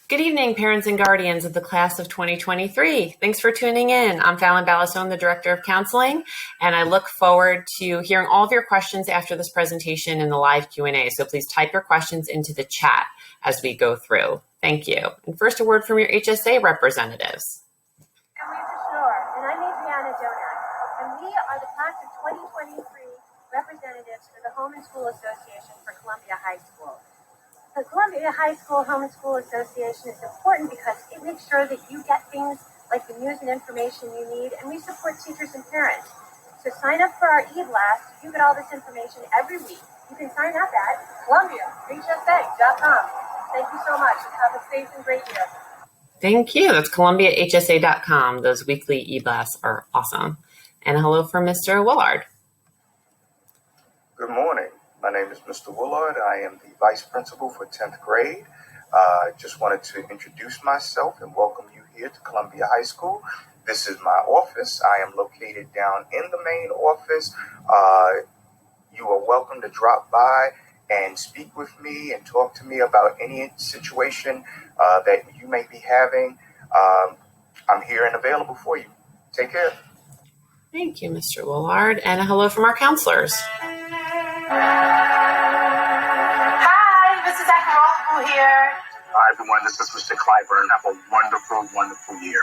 Good evening, parents and guardians of the class of 2023. Thanks for tuning in. I'm Fallon Ballastone, the Director of Counseling, and I look forward to hearing all of your questions after this presentation in the live Q&A. So please type your questions into the chat as we go through. Thank you. And first, a word from your HSA representatives. I'm Lisa Schnorr, and I'm Adriana Donat, and we are the class of 2023 representatives for the Home and School Association for Columbia High School. The Columbia High School Home and School Association is important because it makes sure that you get things like the news and information you need, and we support teachers and parents. So sign up for our e-blast. You get all this information every week. You can sign up at ColumbiaHSA.com. Thank you so much, and have a safe and great year. Thank you. That's ColumbiaHSA.com. Those weekly e-blasts are awesome. And a hello from Mr. Woolard. Good morning. My name is Mr. Woolard. I am the Vice Principal for 10th grade. Just wanted to introduce myself and welcome you here to Columbia High School. This is my office. I am located down in the main office. You are welcome to drop by and speak with me and talk to me about any situation that you may be having. I'm here and available for you. Take care. Thank you, Mr. Woolard. And a hello from our counselors. Hi, this is Echo here. Hi, everyone. This is Mr. Clyburn. Have a wonderful, wonderful year.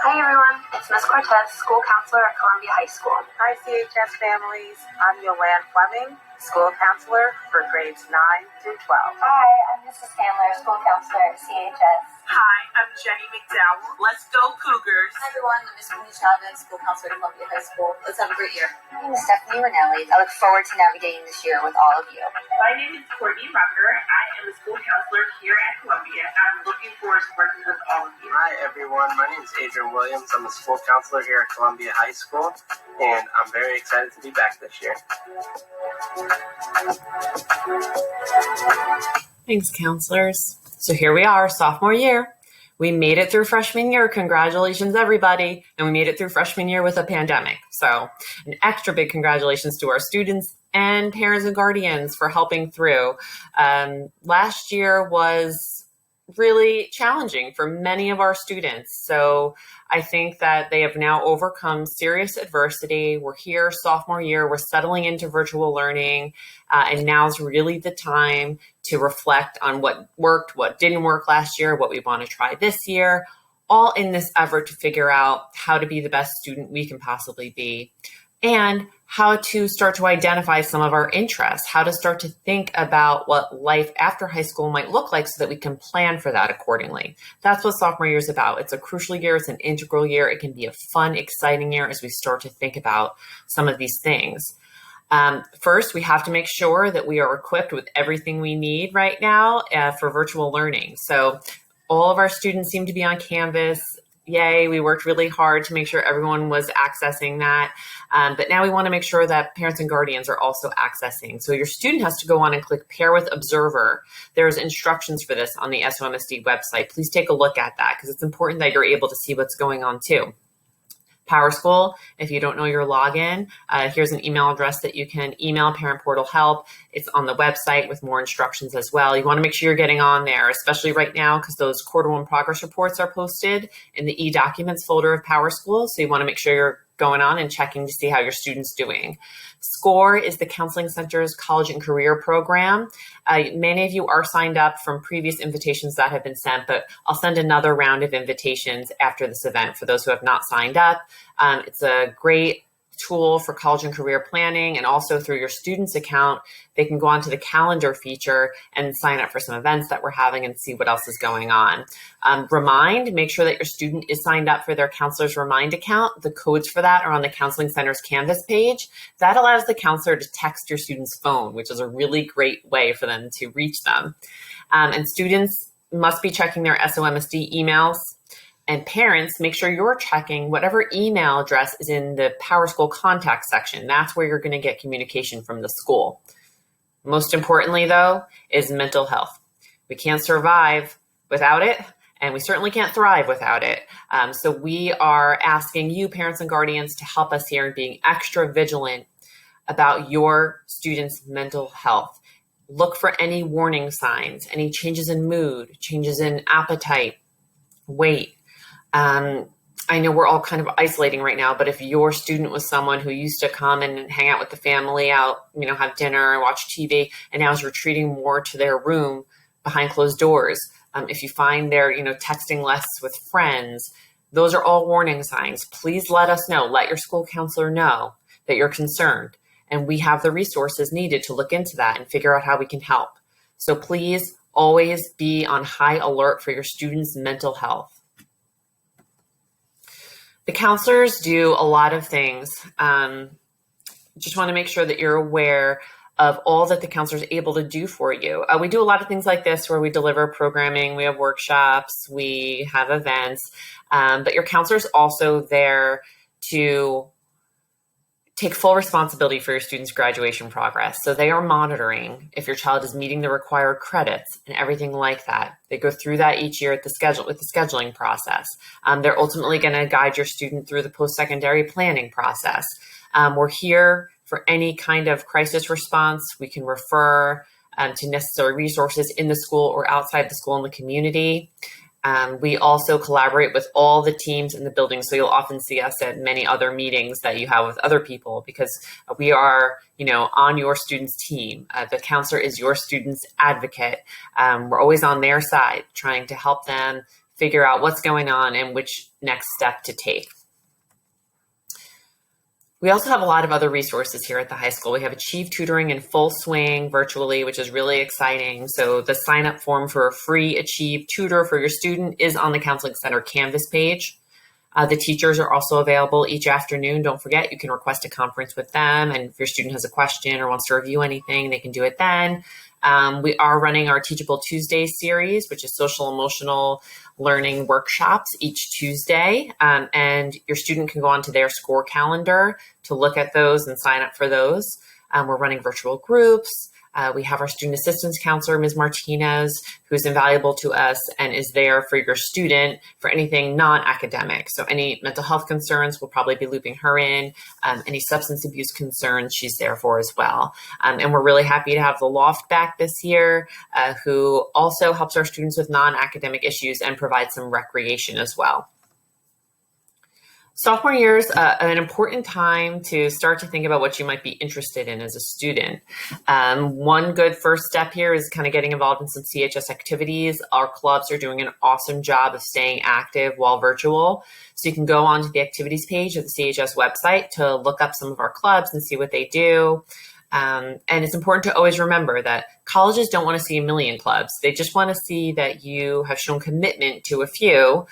Hi, everyone. It's Ms. Cortez, school counselor at Columbia High School. Hi, CHS families. I'm Yolande Fleming, school counselor for grades 9 through 12. Hi, I'm Mrs. Sandler, school counselor at CHS. Hi, I'm Jenny McDowell. Let's go Cougars. Hi, everyone. I'm Ms. Winnie Chavez, school counselor at Columbia High School. Let's have a great year. My name is Stephanie Ranelli. I look forward to navigating this year with all of you. My name is Courtney Rucker. I am a school counselor here at Columbia, and I'm looking forward to working with all of you. Hi, everyone. My name is Adrian Williams. I'm a school counselor here at Columbia High School, and I'm very excited to be back this year. Thanks, counselors. So here we are, sophomore year. We made it through freshman year. Congratulations, everybody. And we made it through freshman year with a pandemic. So an extra big congratulations to our students and parents and guardians for helping through. Last year was really challenging for many of our students. So I think that they have now overcome serious adversity. We're here sophomore year, we're settling into virtual learning, and now's really the time to reflect on what worked, what didn't work last year, what we want to try this year, all in this effort to figure out how to be the best student we can possibly be, and how to start to identify some of our interests, how to start to think about what life after high school might look like so that we can plan for that accordingly. That's what sophomore year is about. It's a crucial year. It's an integral year. It can be a fun, exciting year as we start to think about some of these things. First, we have to make sure that we are equipped with everything we need right now for virtual learning. So all of our students seem to be on Canvas. Yay, we worked really hard to make sure everyone was accessing that. But now we want to make sure that parents and guardians are also accessing. So your student has to go on and click Pair with Observer. There's instructions for this on the SOMSD website. Please take a look at that because it's important that you're able to see what's going on too. PowerSchool, if you don't know your login, here's an email address that you can email Parent Portal Help. It's on the website with more instructions as well. You want to make sure you're getting on there, especially right now because those quarter one progress reports are posted in the e-documents folder of PowerSchool. So you want to make sure you're going on and checking to see how your student's doing. SCOIR is the Counseling Center's college and career program. Many of you are signed up from previous invitations that have been sent, but I'll send another round of invitations after this event for those who have not signed up. It's a great tool for college and career planning, and also through your student's account, they can go onto the calendar feature and sign up for some events that we're having and see what else is going on. Make sure that your student is signed up for their counselor's Remind account. The codes for that are on the Counseling Center's Canvas page. That allows the counselor to text your student's phone, which is a really great way for them to reach them. And students must be checking their SOMSD emails. And parents, make sure you're checking whatever email address is in the PowerSchool contact section. That's where you're going to get communication from the school. Most importantly, though, is mental health. We can't survive without it, and we certainly can't thrive without it. So we are asking you, parents and guardians, to help us here in being extra vigilant about your students' mental health. Look for any warning signs, any changes in mood, changes in appetite, weight. I know we're all kind of isolating right now, but if your student was someone who used to come and hang out with the family out, have dinner, watch TV, and now is retreating more to their room behind closed doors, if you find they're, texting less with friends, those are all warning signs. Please let us know. Let your school counselor know that you're concerned. And we have the resources needed to look into that and figure out how we can help. So please always be on high alert for your students' mental health. The counselors do a lot of things. Just want to make sure that you're aware of all that the counselor is able to do for you. We do a lot of things like this where we deliver programming, we have workshops, we have events, but your counselor is also there to take full responsibility for your students' graduation progress. So they are monitoring if your child is meeting the required credits and everything like that. They go through that each year with the scheduling process. They're ultimately going to guide your student through the post-secondary planning process. We're here for any kind of crisis response. We can refer to necessary resources in the school or outside the school in the community. We also collaborate with all the teams in the building. So you'll often see us at many other meetings that you have with other people because we are, on your student's team. The counselor is your student's advocate. We're always on their side trying to help them figure out what's going on and which next step to take. We also have a lot of other resources here at the high school. We have Achieve Tutoring in full swing virtually, which is really exciting. So the sign-up form for a free Achieve Tutor for your student is on the Counseling Center Canvas page. The teachers are also available each afternoon. Don't forget, you can request a conference with them. And if your student has a question or wants to review anything, they can do it then. We are running our Teachable Tuesday series, which is social emotional learning workshops each Tuesday. And your student can go onto their SCOIR calendar to look at those and sign up for those. We're running virtual groups. We have our student assistance counselor, Ms. Martinez, who's invaluable to us and is there for your student for anything non-academic. So any mental health concerns, we'll probably be looping her in. Any substance abuse concerns, she's there for as well. And we're really happy to have the Loft back this year, who also helps our students with non-academic issues and provides some recreation as well. Sophomore year is an important time to start to think about what you might be interested in as a student. One good first step here is kind of getting involved in some CHS activities. Our clubs are doing an awesome job of staying active while virtual. So you can go onto the activities page of the CHS website to look up some of our clubs and see what they do. And it's important to always remember that colleges don't want to see a million clubs. They just want to see that you have shown commitment to a few.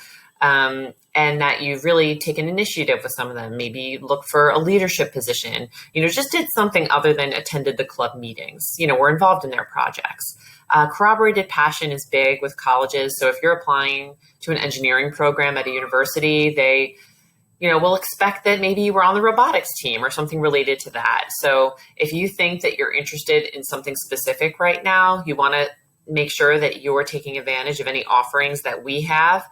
And that you've really taken initiative with some of them, maybe look for a leadership position, just did something other than attended the club meetings, we're involved in their projects. Corroborated passion is big with colleges. So if you're applying to an engineering program at a university, they, will expect that maybe you were on the robotics team or something related to that. So if you think that you're interested in something specific right now, you want to make sure that you're taking advantage of any offerings that we have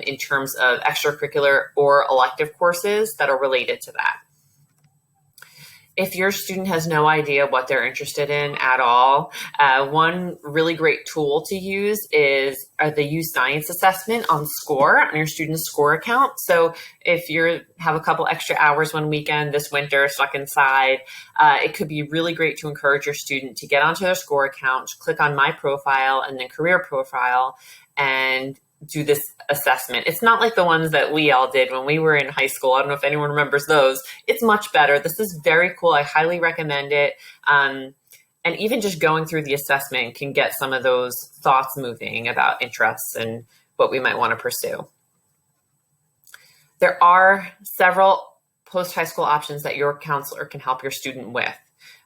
in terms of extracurricular or elective courses that are related to that. If your student has no idea what they're interested in at all, one really great tool to use is the YouScience assessment on SCOIR, on your student's SCOIR account. So if you have a couple extra hours one weekend this winter stuck inside, it could be really great to encourage your student to get onto their SCOIR account, click on My Profile and then Career Profile, and do this assessment. It's not like the ones that we all did when we were in high school. I don't know if anyone remembers those. It's much better. This is very cool. I highly recommend it. And even just going through the assessment can get some of those thoughts moving about interests and what we might want to pursue. There are several post-high school options that your counselor can help your student with.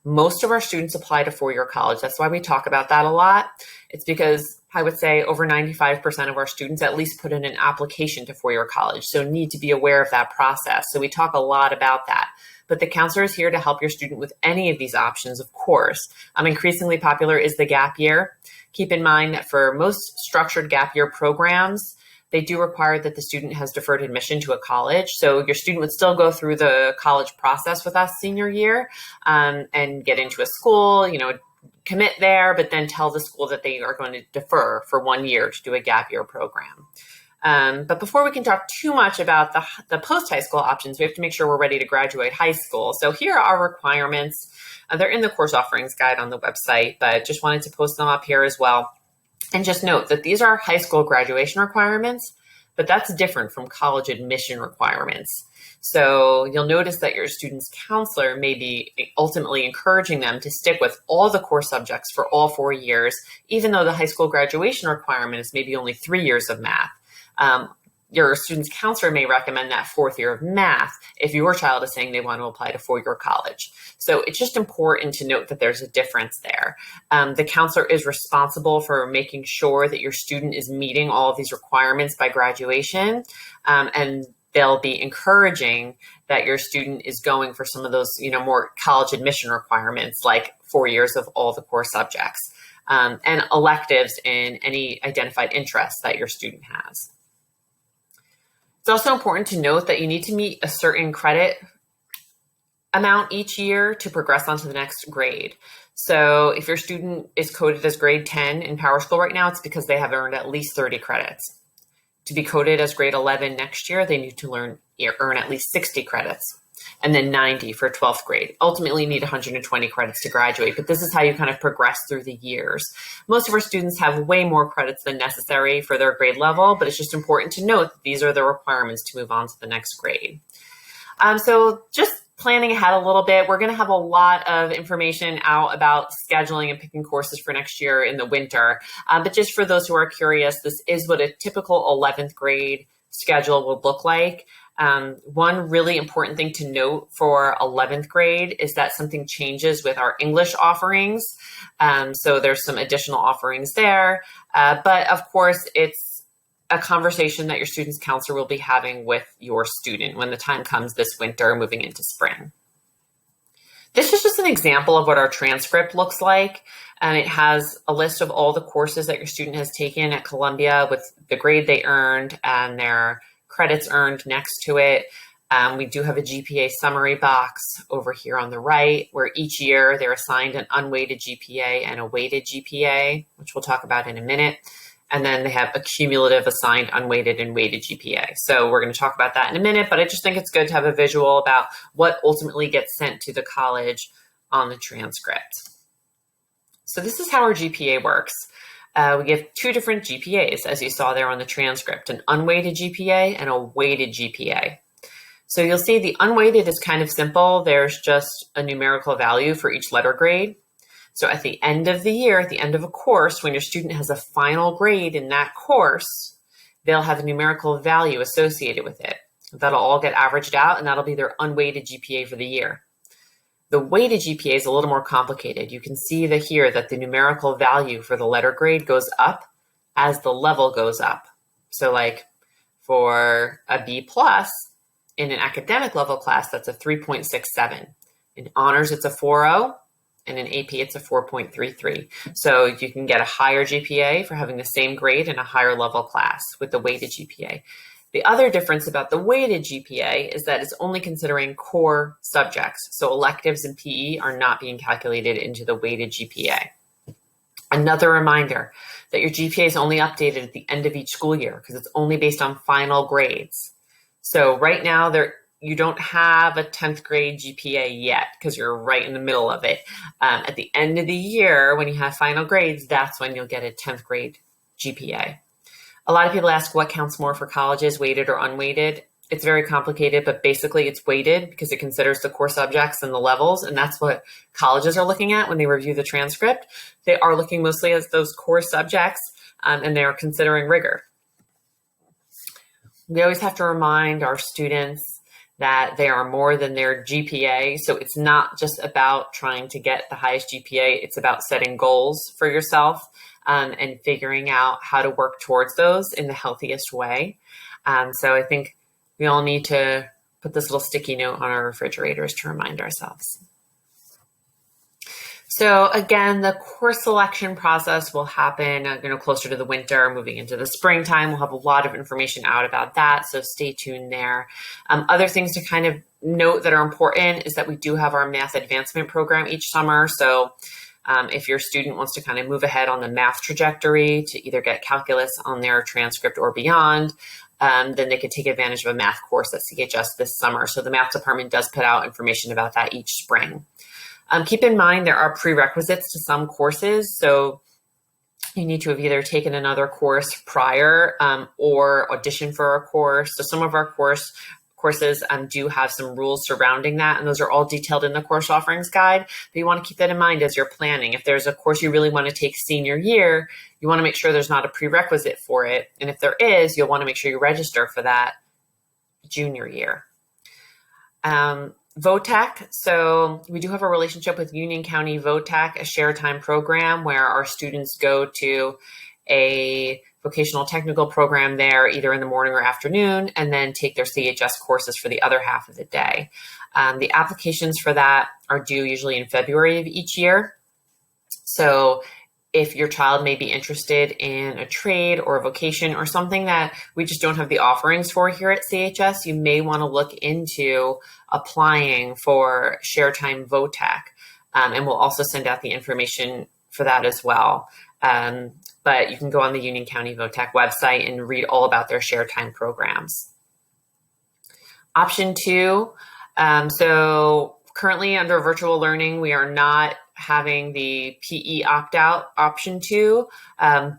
Most of our students apply to four-year college. That's why we talk about that a lot. It's because I would say over 95% of our students at least put in an application to four-year college, so need to be aware of that process. So we talk a lot about that. But the counselor is here to help your student with any of these options, of course. Increasingly popular is the gap year. Keep in mind that for most structured gap year programs, they do require that the student has deferred admission to a college. So your student would still go through the college process with us senior year and get into a school, commit there, but then tell the school that they are going to defer for 1 year to do a gap year program. But before we can talk too much about the post-high school options, we have to make sure we're ready to graduate high school. So here are our requirements. They're in the course offerings guide on the website, but just wanted to post them up here as well. And just note that these are high school graduation requirements, but that's different from college admission requirements. So you'll notice that your student's counselor may be ultimately encouraging them to stick with all the core subjects for all 4 years, even though the high school graduation requirement is maybe only 3 years of math. Your student's counselor may recommend that 4th year of math if your child is saying they want to apply to 4-year college. So it's just important to note that there's a difference there. The counselor is responsible for making sure that your student is meeting all of these requirements by graduation, and they'll be encouraging that your student is going for some of those, more college admission requirements, like 4 years of all the core subjects, and electives in any identified interests that your student has. It's also important to note that you need to meet a certain credit amount each year to progress onto the next grade. So if your student is coded as grade 10 in PowerSchool right now, it's because they have earned at least 30 credits. To be coded as grade 11 next year, they need to earn at least 60 credits, and then 90 for 12th grade. Ultimately, you need 120 credits to graduate, but this is how you kind of progress through the years. Most of our students have way more credits than necessary for their grade level, but it's just important to note that these are the requirements to move on to the next grade. So just planning ahead a little bit, we're going to have a lot of information out about scheduling and picking courses for next year in the winter. But just for those who are curious, this is what a typical 11th grade schedule would look like. One really important thing to note for 11th grade is that something changes with our English offerings. So there's some additional offerings there. But of course, it's a conversation that your student's counselor will be having with your student when the time comes this winter moving into spring. This is just an example of what our transcript looks like. And it has a list of all the courses that your student has taken at Columbia with the grade they earned and their credits earned next to it. We do have a GPA summary box over here on the right, where each year they're assigned an unweighted GPA and a weighted GPA, which we'll talk about in a minute. And then they have a cumulative assigned unweighted and weighted GPA. So we're going to talk about that in a minute, but I just think it's good to have a visual about what ultimately gets sent to the college on the transcript. So this is how our GPA works. We give 2 different GPAs, as you saw there on the transcript, an unweighted GPA and a weighted GPA. So you'll see the unweighted is kind of simple. There's just a numerical value for each letter grade. So at the end of the year, at the end of a course, when your student has a final grade in that course, they'll have a numerical value associated with it. That'll all get averaged out, and that'll be their unweighted GPA for the year. The weighted GPA is a little more complicated. You can see here that the numerical value for the letter grade goes up as the level goes up. So like for a B plus in an academic level class, that's a 3.67. In honors, it's a 4.0. And in AP, it's a 4.33. So you can get a higher GPA for having the same grade in a higher level class with the weighted GPA. The other difference about the weighted GPA is that it's only considering core subjects. So electives and PE are not being calculated into the weighted GPA. Another reminder that your GPA is only updated at the end of each school year because it's only based on final grades. So right now, you don't have a 10th grade GPA yet because you're right in the middle of it. At the end of the year, when you have final grades, that's when you'll get a 10th grade GPA. A lot of people ask what counts more for colleges, weighted or unweighted. It's very complicated, but basically it's weighted because it considers the core subjects and the levels, and that's what colleges are looking at when they review the transcript. They are looking mostly at those core subjects, and they are considering rigor. We always have to remind our students that they are more than their GPA. So it's not just about trying to get the highest GPA. It's about setting goals for yourself and figuring out how to work towards those in the healthiest way. So I think we all need to put this little sticky note on our refrigerators to remind ourselves. So again, the course selection process will happen, closer to the winter, moving into the springtime. We'll have a lot of information out about that, so stay tuned there. Other things to kind of note that are important is that we do have our math advancement program each summer. So If your student wants to kind of move ahead on the math trajectory to either get calculus on their transcript or beyond, then they could take advantage of a math course at CHS this summer. So the math department does put out information about that each spring. Keep in mind there are prerequisites to some courses. So you need to have either taken another course prior or auditioned for a course. So some of our courses do have some rules surrounding that, and those are all detailed in the course offerings guide. But you want to keep that in mind as you're planning. If there's a course you really want to take senior year, you want to make sure there's not a prerequisite for it. And if there is, you'll want to make sure you register for that junior year. VOTAC. So we do have a relationship with Union County VOTAC, a share time program where our students go to a vocational technical program there either in the morning or afternoon, and then take their CHS courses for the other half of the day. The applications for that are due usually in February of each year. So if your child may be interested in a trade or a vocation or something that we just don't have the offerings for here at CHS, you may want to look into applying for Share Time VOTAC. And we'll also send out the information for that as well. But you can go on the Union County VOTAC website and read all about their Share Time programs. Option 2, so currently under virtual learning, we are not having the PE opt-out option 2,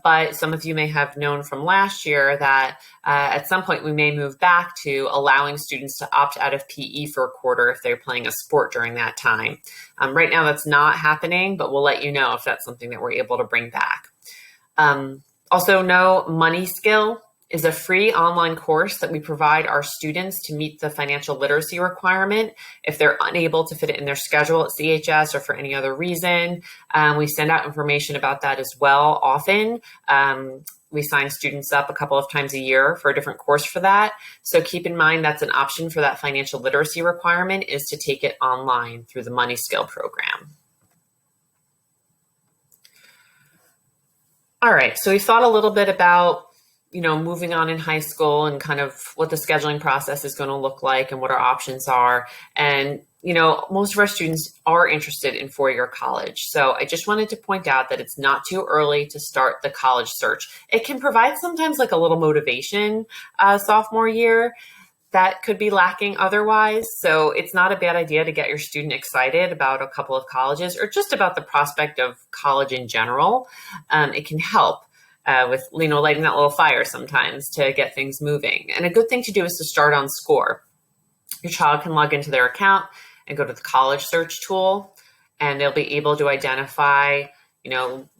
but some of you may have known from last year that at some point we may move back to allowing students to opt out of PE for a quarter if they're playing a sport during that time. Right now that's not happening, but we'll let you know if that's something that we're able to bring back. Also know Money Skill is a free online course that we provide our students to meet the financial literacy requirement. If they're unable to fit it in their schedule at CHS or for any other reason, we send out information about that as well often. We sign students up a couple of times a year for a different course for that. So keep in mind that's an option for that financial literacy requirement, is to take it online through the Money Skill program. All right, so we thought a little bit about moving on in high school and kind of what the scheduling process is going to look like and what our options are. And, most of our students are interested in four-year college. So I just wanted to point out that it's not too early to start the college search. It can provide sometimes like a little motivation sophomore year that could be lacking otherwise. So it's not a bad idea to get your student excited about a couple of colleges or just about the prospect of college in general. It can help. With lighting that little fire sometimes to get things moving. And a good thing to do is to start on SCOIR. Your child can log into their account and go to the college search tool, and they'll be able to identify,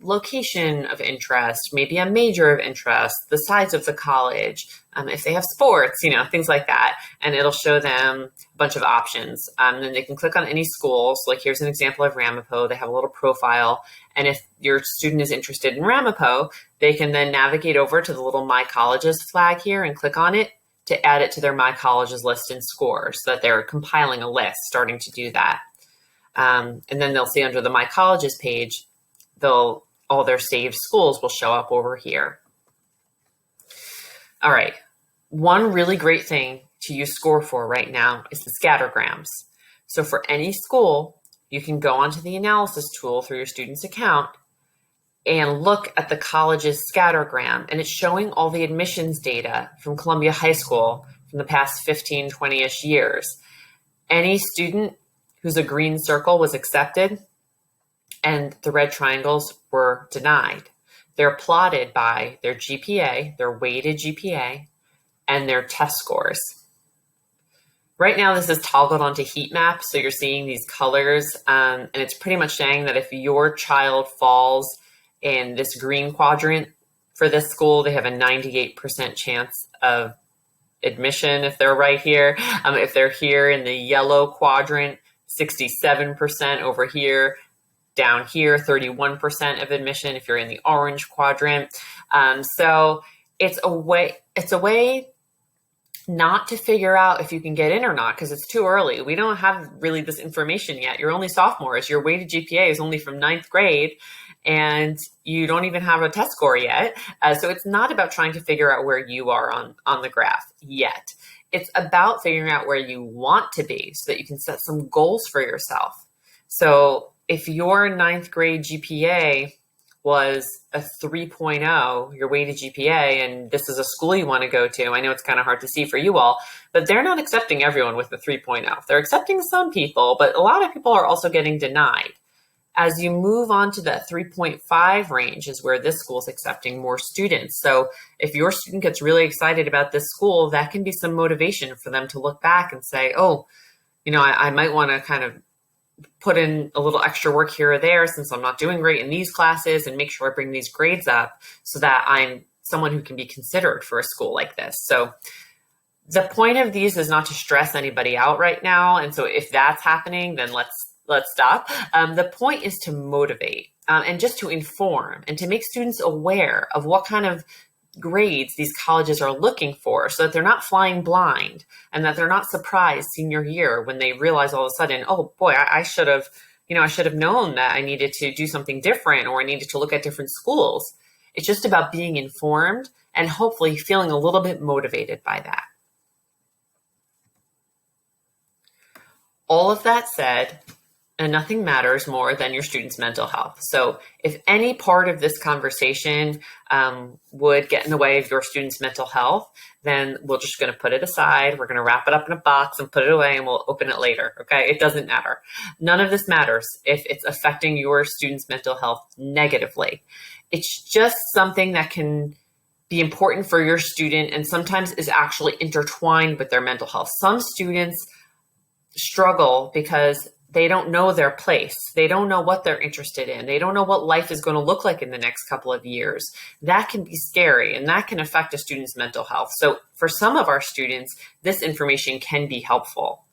location of interest, maybe a major of interest, the size of the college, if they have sports, things like that. And it'll show them a bunch of options. And then they can click on any school. So like here's an example of Ramapo. They have a little profile. And if your student is interested in Ramapo, they can then navigate over to the little My Colleges flag here and click on it to add it to their My Colleges list in SCOIR, so that they're compiling a list, starting to do that. And then they'll see under the My Colleges page, all their saved schools will show up over here. All right. One really great thing to use SCOIR for right now is the scattergrams. So for any school, you can go onto the analysis tool through your student's account and look at the college's scattergram, and it's showing all the admissions data from Columbia High School from the past 15, 20-ish years. Any student whose a green circle was accepted and the red triangles were denied. They're plotted by their GPA, their weighted GPA, and their test scores. Right now, this is toggled onto heat map, so you're seeing these colors, and it's pretty much saying that if your child falls in this green quadrant for this school, they have a 98% chance of admission if they're right here. If they're here in the yellow quadrant, 67% over here. Down here, 31% of admission if you're in the orange quadrant. So it's a way not to figure out if you can get in or not, because it's too early. We don't have really this information yet. You're only sophomores. Your weighted GPA is only from 9th grade, and you don't even have a test score yet. So it's not about trying to figure out where you are on the graph yet. It's about figuring out where you want to be so that you can set some goals for yourself. So if your ninth grade GPA was a 3.0, your weighted GPA, and this is a school you want to go to, I know it's kind of hard to see for you all, but they're not accepting everyone with a 3.0. They're accepting some people, but a lot of people are also getting denied. As you move on to that 3.5 range is where this school is accepting more students. So if your student gets really excited about this school, that can be some motivation for them to look back and say, oh, I might want to kind of put in a little extra work here or there since I'm not doing great in these classes, and make sure I bring these grades up so that I'm someone who can be considered for a school like this. So the point of these is not to stress anybody out right now. And so if that's happening, then let's stop. The point is to motivate and just to inform and to make students aware of what kind of grades these colleges are looking for, so that they're not flying blind and that they're not surprised senior year when they realize all of a sudden, oh boy, I should have known that I needed to do something different, or I needed to look at different schools. It's just about being informed and hopefully feeling a little bit motivated by that. All of that said, and nothing matters more than your student's mental health. So if any part of this conversation would get in the way of your student's mental health, then we're just going to put it aside. We're going to wrap it up in a box and put it away, and we'll open it later. Okay? It doesn't matter. None of this matters if it's affecting your student's mental health negatively. It's just something that can be important for your student and sometimes is actually intertwined with their mental health. Some students struggle because they don't know their place. They don't know what they're interested in. They don't know what life is going to look like in the next couple of years. That can be scary, and that can affect a student's mental health. So for some of our students, this information can be helpful.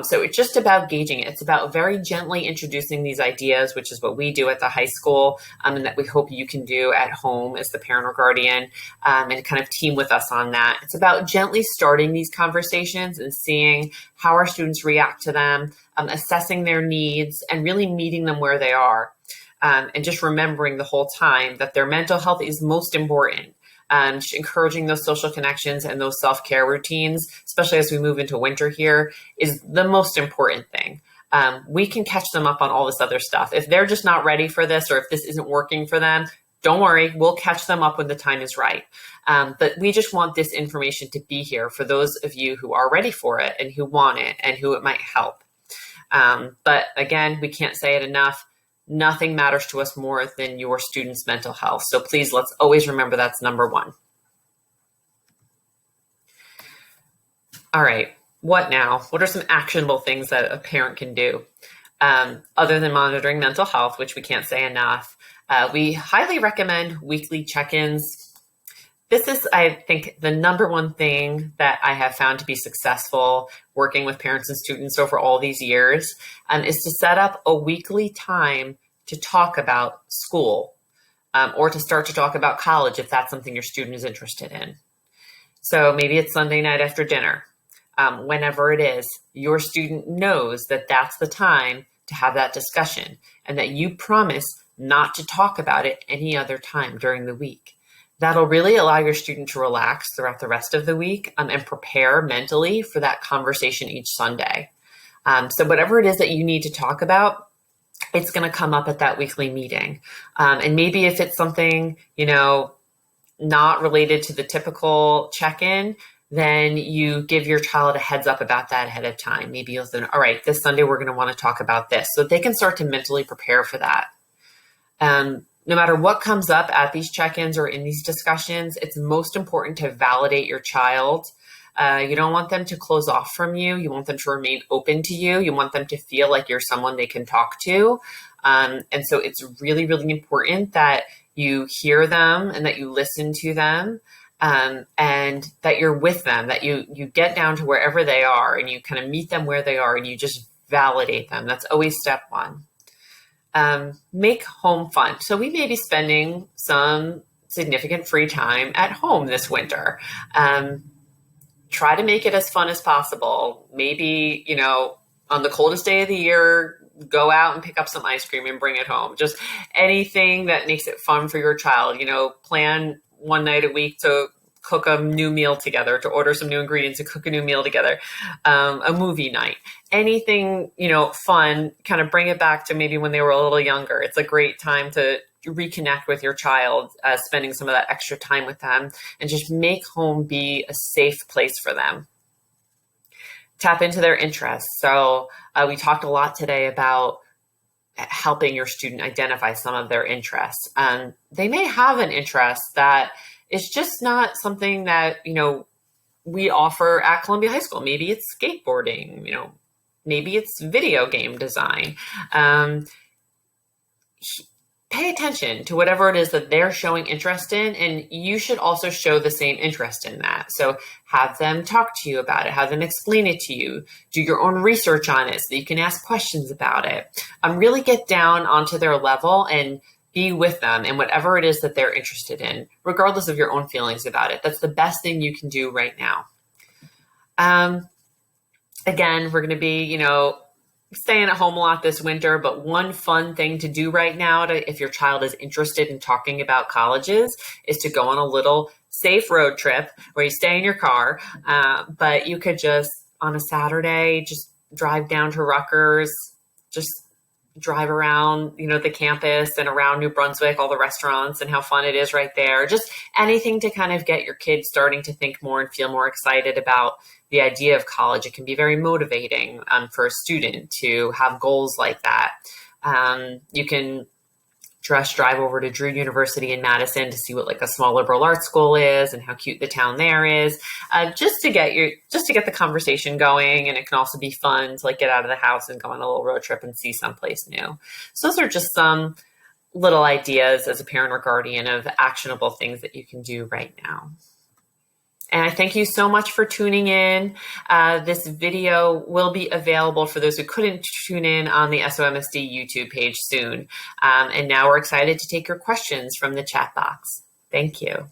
So it's just about gauging it. It's about very gently introducing these ideas, which is what we do at the high school, and that we hope you can do at home as the parent or guardian, and kind of team with us on that. It's about gently starting these conversations and seeing how our students react to them, assessing their needs, and really meeting them where they are. And just remembering the whole time that their mental health is most important. Encouraging those social connections and those self-care routines, especially as we move into winter here, is the most important thing. We can catch them up on all this other stuff. If they're just not ready for this, or if this isn't working for them, don't worry, we'll catch them up when the time is right. But we just want this information to be here for those of you who are ready for it and who want it and who it might help. But again, we can't say it enough. Nothing matters to us more than your student's mental health. So please, let's always remember that's number one. All right, what now? What are some actionable things that a parent can do other than monitoring mental health, which we can't say enough? We highly recommend weekly check-ins. This is, I think, the number one thing that I have found to be successful working with parents and students over all these years, is to set up a weekly time to talk about school, or to start to talk about college if that's something your student is interested in. So maybe it's Sunday night after dinner. Whenever it is, your student knows that that's the time to have that discussion, and that you promise not to talk about it any other time during the week. That'll really allow your student to relax throughout the rest of the week, and prepare mentally for that conversation each Sunday. So whatever it is that you need to talk about, it's going to come up at that weekly meeting. And maybe if it's something, not related to the typical check-in, then you give your child a heads up about that ahead of time. Maybe you'll say, all right, this Sunday we're going to want to talk about this, so they can start to mentally prepare for that. No matter what comes up at these check-ins or in these discussions, it's most important to validate your child. You don't want them to close off from you. You want them to remain open to you. You want them to feel like you're someone they can talk to. And so it's really, really important that you hear them and that you listen to them, and that you're with them, that you get down to wherever they are and you kind of meet them where they are and you just validate them. That's always step one. Make home fun. So we may be spending some significant free time at home this winter. Try to make it as fun as possible. Maybe, on the coldest day of the year, go out and pick up some ice cream and bring it home. Just anything that makes it fun for your child. Plan one night a week to cook a new meal together, to order some new ingredients and cook a new meal together, a movie night, anything, fun, kind of bring it back to maybe when they were a little younger. It's a great time to reconnect with your child, spending some of that extra time with them, and just make home be a safe place for them. Tap into their interests. So we talked a lot today about helping your student identify some of their interests. They may have an interest that is just not something that, we offer at Columbia High School. Maybe it's skateboarding, maybe it's video game design. Pay attention to whatever it is that they're showing interest in, and you should also show the same interest in that. So have them talk to you about it, have them explain it to you, do your own research on it so that you can ask questions about it. Really get down onto their level and be with them in whatever it is that they're interested in, regardless of your own feelings about it. That's the best thing you can do right now. Again, we're going to be, staying at home a lot this winter, but one fun thing to do right now, if your child is interested in talking about colleges, is to go on a little safe road trip where you stay in your car, but you could just, on a Saturday, just drive down to Rutgers, just drive around, the campus and around New Brunswick, all the restaurants and how fun it is right there. Just anything to kind of get your kids starting to think more and feel more excited about the idea of college. It can be very motivating for a student to have goals like that. You can just drive over to Drew University in Madison to see what like a small liberal arts school is and how cute the town there is, just to get the conversation going. And it can also be fun to like get out of the house and go on a little road trip and see someplace new. So those are just some little ideas as a parent or guardian of actionable things that you can do right now. And I thank you so much for tuning in. This video will be available for those who couldn't tune in on the SOMSD YouTube page soon. And now we're excited to take your questions from the chat box. Thank you.